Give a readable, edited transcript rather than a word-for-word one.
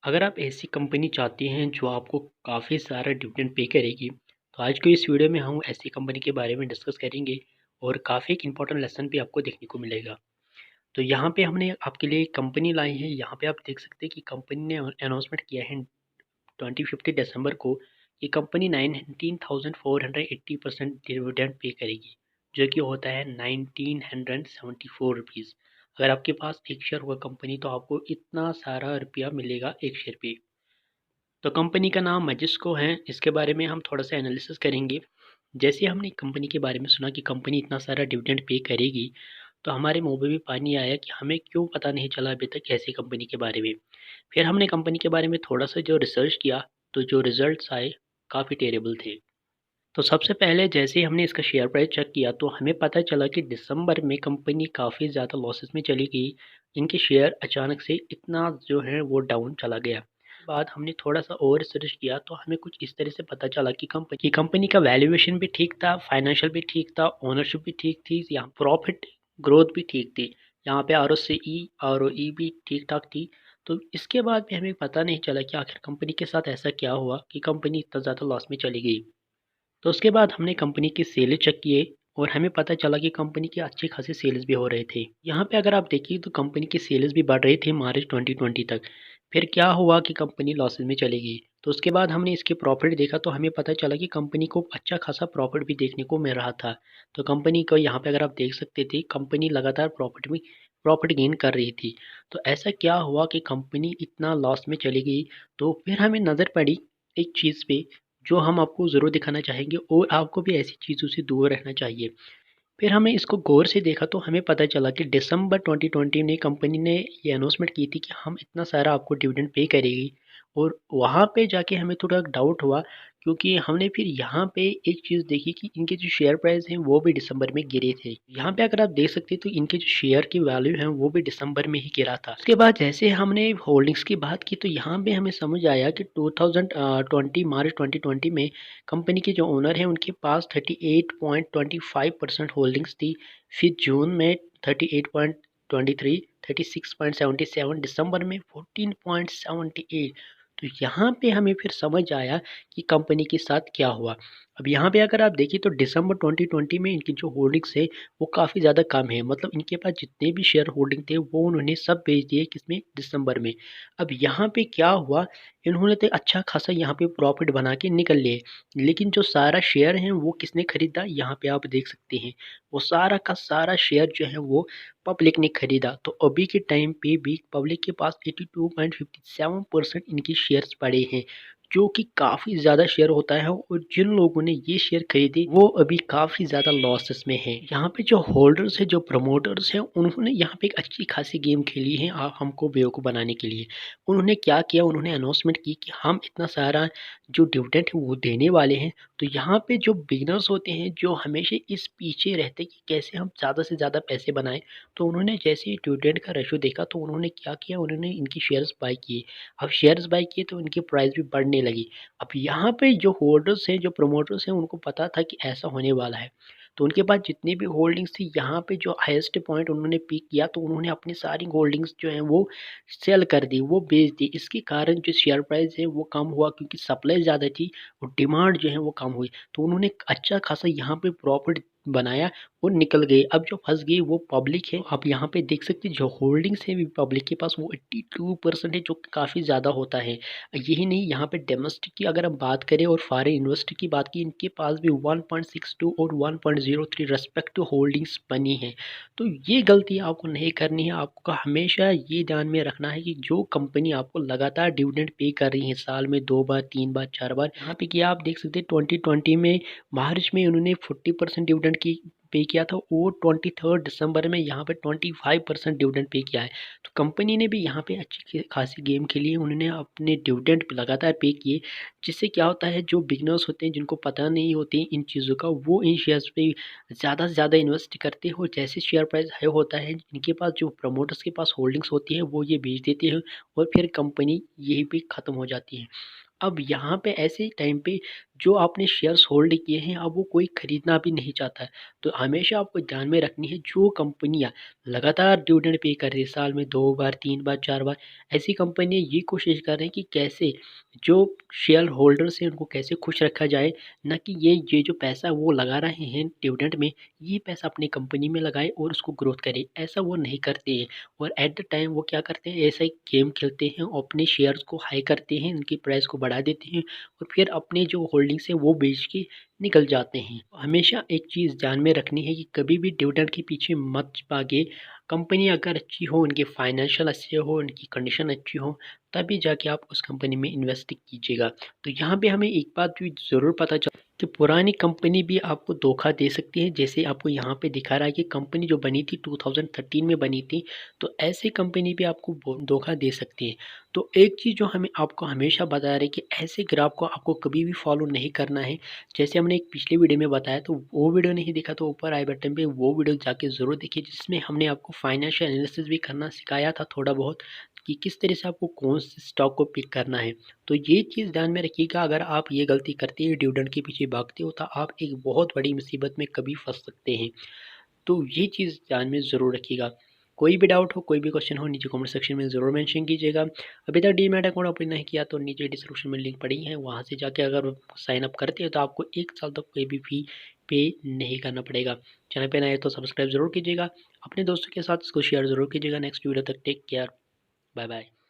अगर आप ऐसी कंपनी चाहते हैं जो आपको काफ़ी सारा डिविडेंड पे करेगी, तो आज की इस वीडियो में हम ऐसी कंपनी के बारे में डिस्कस करेंगे और काफ़ी एक इम्पोर्टेंट लेसन भी आपको देखने को मिलेगा। तो यहाँ पे हमने आपके लिए एक कंपनी लाई है। यहाँ पे आप देख सकते हैं कि कंपनी ने अनाउंसमेंट किया है 25 दिसंबर को कि कंपनी 19,480% डिविडेंड पे करेगी, जो कि होता है 1974 रुपीज़। अगर आपके पास एक शेयर हुआ कंपनी तो आपको इतना सारा रुपया मिलेगा एक शेयर पे। तो कंपनी का नाम मजिस्को है। इसके बारे में हम थोड़ा सा एनालिसिस करेंगे। जैसे हमने कंपनी के बारे में सुना कि कंपनी इतना सारा डिविडेंड पे करेगी, तो हमारे मुंह में भी पानी आया कि हमें क्यों पता नहीं चला अभी तक ऐसी कंपनी के बारे में। फिर हमने कंपनी के बारे में थोड़ा सा जो रिसर्च किया, तो जो रिजल्ट्स आए काफ़ी टेरेबल थे। तो सबसे पहले जैसे ही हमने इसका शेयर प्राइस चेक किया तो हमें पता चला कि दिसंबर में कंपनी काफ़ी ज़्यादा लॉसेस में चली गई। इनके शेयर अचानक से इतना जो है वो डाउन चला गया। बाद हमने थोड़ा सा और रिसर्च किया तो हमें कुछ इस तरह से पता चला कि कंपनी का वैल्यूएशन भी ठीक था, फाइनेंशियल भी ठीक था, ओनरशिप भी ठीक थी, यहाँ प्रॉफिट ग्रोथ भी ठीक थी, यहाँ पे ROCE भी ठीक ठाक थी। तो इसके बाद भी हमें पता नहीं चला कि आखिर कंपनी के साथ ऐसा क्या हुआ कि कंपनी इतना ज़्यादा लॉस में चली गई। तो उसके बाद हमने कंपनी की सेल चेक किए और हमें पता चला कि कंपनी के अच्छे खासे सेल्स भी हो रहे थे। यहाँ पे अगर आप देखिए तो कंपनी के सेल्स भी बढ़ रहे थे मार्च 2020 तक। फिर क्या हुआ कि कंपनी लॉसेस में चली गई। तो उसके बाद हमने इसके प्रॉफिट देखा तो हमें पता चला कि कंपनी को अच्छा खासा प्रॉफिट भी देखने को मिल रहा था। तो कंपनी को यहाँ पे अगर आप देख सकते थे, कंपनी लगातार प्रॉफिट गेन कर रही थी। तो ऐसा क्या हुआ कि कंपनी इतना लॉस में चली गई। तो फिर हमें नज़र पड़ी एक चीज़ पे, जो हम आपको ज़रूर दिखाना चाहेंगे और आपको भी ऐसी चीज़ों से दूर रहना चाहिए। फिर हमें इसको गौर से देखा तो हमें पता चला कि दिसंबर 2020 में कंपनी ने ये अनाउंसमेंट की थी कि हम इतना सारा आपको डिविडेंड पे करेगी। और वहाँ पे जाके हमें थोड़ा डाउट हुआ, क्योंकि हमने फिर यहाँ पे एक चीज़ देखी कि इनके जो शेयर प्राइस हैं वो भी दिसंबर में गिरे थे। यहाँ पे अगर आप देख सकते हैं तो इनके जो शेयर की वैल्यू है वो भी दिसंबर में ही गिरा था। उसके बाद जैसे हमने होल्डिंग्स की बात की तो यहाँ पे हमें समझ आया कि 2020 मार्च 2020 में कंपनी के जो ओनर हैं उनके पास 38.25% होल्डिंग्स थी। फिर जून में 38.23, 36.77, दिसंबर में 14.78। तो यहाँ पे हमें फिर समझ आया कि कंपनी के साथ क्या हुआ। अब यहाँ पे अगर आप देखिए तो दिसंबर 2020 में इनकी जो होल्डिंग्स है वो काफ़ी ज़्यादा कम है। मतलब इनके पास जितने भी शेयर होल्डिंग थे वो उन्होंने सब बेच दिए किसमें, दिसंबर में। अब यहाँ पे क्या हुआ, इन्होंने तो अच्छा खासा यहाँ पे प्रॉफिट बना के निकल लिए, लेकिन जो सारा शेयर है वो किसने खरीदा, यहाँ पे आप देख सकते हैं वो सारा का सारा शेयर जो है वो पब्लिक ने खरीदा। तो अभी के टाइम पे भी पब्लिक के पास 82.57% इनके शेयर्स पड़े हैं, जो कि काफ़ी ज़्यादा शेयर होता है। और जिन लोगों ने ये शेयर खरीदे वो अभी काफ़ी ज़्यादा लॉसेस में हैं। यहाँ पे जो होल्डर्स है, जो प्रमोटर्स हैं, उन्होंने यहाँ पे एक अच्छी खासी गेम खेली है हमको बेवकूफ़ बनाने के लिए। उन्होंने क्या किया, उन्होंने अनाउंसमेंट की कि हम इतना सारा जो डिविडेंड है वो देने वाले हैं। तो यहाँ पे जो बिगिनर्स होते हैं, जो हमेशा इस पीछे रहते कि कैसे हम ज़्यादा से ज़्यादा पैसे बनाएं, तो उन्होंने जैसे ही डिविडेंड का रेशो देखा तो उन्होंने क्या किया, उन्होंने इनकी शेयर्स बाय किए। अब शेयर्स बाय किए तो इनकी प्राइस भी बढ़ने लगी। अब यहाँ पे जो होल्डर्स हैं, जो प्रमोटर्स हैं, उनको पता था कि ऐसा होने वाला है। तो उनके पास जितनी भी होल्डिंग्स थी, यहाँ पे जो हाईएस्ट पॉइंट उन्होंने पिक किया तो उन्होंने अपनी सारी होल्डिंग्स जो हैं वो सेल कर दी, वो बेच दी। इसके कारण जो शेयर प्राइस है वो कम हुआ, क्योंकि सप्लाई ज़्यादा थी और डिमांड जो है वो कम हुई। तो उन्होंने अच्छा खासा यहाँ पे प्रॉफिट बनाया और निकल गए। अब जो फंस गई वो पब्लिक है। आप यहाँ पे देख सकते हैं जो होल्डिंग्स है पब्लिक के पास वो 82% है, जो काफ़ी ज़्यादा होता है। यही नहीं, यहाँ पे डोमेस्टिक की अगर हम बात करें और फॉरेन इन्वेस्टर की बात की, इनके पास भी 1.62 और 1.03 रेस्पेक्टिव होल्डिंग्स बनी है। तो ये गलती आपको नहीं करनी है। आपको हमेशा ये ध्यान में रखना है कि जो कंपनी आपको लगातार डिविडेंड पे कर रही है, साल में 2 बार, 3 बार, 4 बार, यहाँ पे किया आप देख सकते हैं 2020 में मार्च में उन्होंने 40% डिविडेंड की पे किया था और 23 दिसंबर में यहाँ पे 25% डिविडेंड पे किया है। तो कंपनी ने भी यहाँ पे अच्छी खासी गेम खेली है। उन्होंने अपने डिविडेंड लगातार पे किए, जिससे क्या होता है, जो बिगनर्स होते हैं जिनको पता नहीं होती इन चीज़ों का, वो इन शेयर्स पे ज़्यादा से ज़्यादा इन्वेस्ट करते हैं और जैसे शेयर प्राइस हाई होता है, इनके पास जो प्रमोटर्स के पास होल्डिंग्स होती है वो ये बेच देते हैं और फिर कंपनी यहीं पे ख़त्म हो जाती है। अब यहाँ पे ऐसे टाइम पे जो आपने शेयर्स होल्ड किए हैं अब वो कोई खरीदना भी नहीं चाहता है। तो हमेशा आपको ध्यान में रखनी है, जो कंपनियां लगातार डिविडेंड पे कर रही है, साल में 2 बार 3 बार 4 बार, ऐसी कंपनियां ये कोशिश कर रही हैं कि कैसे जो शेयर होल्डर्स हैं उनको कैसे खुश रखा जाए, ना कि ये जो पैसा वो लगा रहे हैं डिविडेंड में, ये पैसा अपनी कंपनी में लगाए और उसको ग्रोथ करे। ऐसा वो नहीं करते हैं और एट द टाइम वो क्या करते हैं, ऐसा ही गेम खेलते हैं और अपने शेयर्स को हाई करते हैं, उनकी प्राइस को बढ़ा देते हैं और फिर अपने जो होल्डिंग्स हैं वो बेच के निकल जाते हैं। हमेशा एक चीज़ ध्यान में रखनी है कि कभी भी डिविडेंड के पीछे मत भागे। कंपनी अगर अच्छी हो, उनके फाइनेंशियल अच्छे हो, उनकी कंडीशन अच्छी हो, तभी जाके आप उस कंपनी में इन्वेस्ट कीजिएगा। तो यहाँ पे हमें एक बात भी ज़रूर पता चल कि पुरानी कंपनी भी आपको धोखा दे सकती है। जैसे आपको यहाँ पे दिखा रहा है कि कंपनी जो बनी थी 2013 में बनी थी, तो ऐसी कंपनी भी आपको धोखा दे सकती है। तो एक चीज़ जो हमें आपको हमेशा बता रहे कि ऐसे ग्राफ को आपको कभी भी फॉलो नहीं करना है। जैसे हमने एक पिछले वीडियो में बताया, तो वो वीडियो नहीं देखा तो ऊपर आई बटन पे वो वीडियो जाके ज़रूर देखिए, जिसमें हमने आपको फाइनेंशियल एनालिसिस भी करना सिखाया था थोड़ा बहुत, कि किस तरह से आपको कौन से स्टॉक को पिक करना है। तो ये चीज़ ध्यान में रखिएगा, अगर आप ये गलती करते हैं, डिविडेंड के पीछे भागते हो, तो आप एक बहुत बड़ी मुसीबत में कभी फंस सकते हैं। तो ये चीज़ ध्यान में ज़रूर रखिएगा। कोई भी डाउट हो, कोई भी क्वेश्चन हो, नीचे कमेंट सेक्शन में ज़रूर मेंशन कीजिएगा। अभी तक डीमैट अकाउंट ओपन नहीं किया तो नीचे डिस्क्रिप्शन में लिंक पड़ी है, वहाँ से जाके अगर साइन अप करते हो तो आपको 1 साल तक कोई भी फ़ी पे नहीं करना पड़ेगा। चैनल पे नए हैं तो सब्सक्राइब ज़रूर कीजिएगा। अपने दोस्तों के साथ इसको शेयर ज़रूर कीजिएगा। नेक्स्ट वीडियो तक टेक केयर। Bye bye.